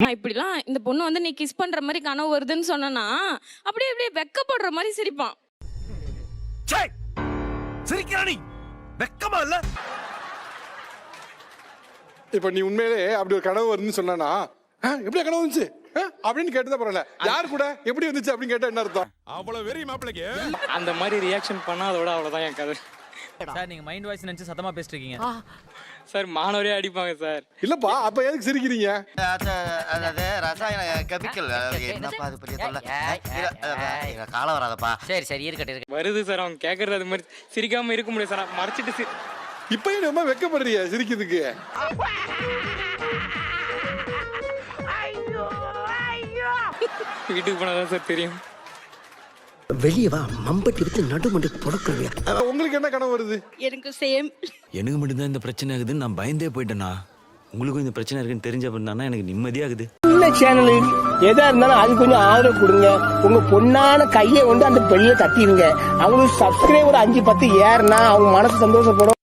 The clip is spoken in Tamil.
இப்படிலாம் இந்த பொண்ணு வந்து நீ கிஸ் பண்ற மாதிரி கனவு வருதுன்னு சொன்னா அப்படியே அப்படியே வெக்கப்படுற மாதிரி சிரிப்பான். சிரிக்கிறானி வெக்கமா இல்ல? இப்ப நீ உண்மையிலே அப்படி ஒரு கனவு வருதுன்னு சொன்னா எப்படி கனவு வந்துச்சு அப்படின்னு கேட்டுதான் பரவாயில்ல. யார் கூட எப்படி வந்துச்சு அப்படின்னு கேட்டா என்ன அர்த்தம்? அவ்வளவு வெறி மாப்பிளைக்கு அந்த மாதிரி ரியாக்ஷன் பண்ணா அதோட அவ்வளவுதான் என் கதை சார். நீங்க மைண்ட் வாய்ஸ் நினைச்சு சத்தமா பேசிட்டு இருக்கீங்க சார். மாணவரே அடிப்பாங்க சார். இல்லப்பா அப்ப எதுக்கு சிரிக்கிறீங்க? அதாவது ரசாயன கெமிக்கல் என்னப்பா அது பெரிய தொல்லை. காலம் வராதப்பா. சரி சரி இருக்கட்டும். வருது சார். அவங்க கேட்கறது அது மாதிரி சிரிக்காம இருக்க முடியாது சார். மறைச்சிட்டு இப்பயும் நம்ம வெக்கப்படுறிய சிரிக்கிறதுக்கு. வீட்டுக்கு போனாதான் சார் தெரியும். வெளியே வா, மம்பட்டி விட்டு நடுமண்டு புடக்குறியா? உங்களுக்கு என்ன கனவு வருது? எனக்கு சேம். எனக்கு மட்டும்தான் இந்த பிரச்சனை ஆகுதுன்னு நான் பயந்தே போயிட்டேனா? உங்களுக்கும் இந்த பிரச்சனை இருக்குன்னு தெரிஞ்ச பண்ணா எனக்கு நிம்மதியாகுது. சேனல் எதா இருந்தாலும் அது கொஞ்சம் ஆதரவு கொடுங்க. உங்க பொண்ணான கையை கொண்டு அந்த பெண்ணில தட்டிடுங்க. அவங்களுக்கு சப்ஸ்கிரைபர் 5-10 ஏறுனா அவங்க மனசு சந்தோஷப்படும்.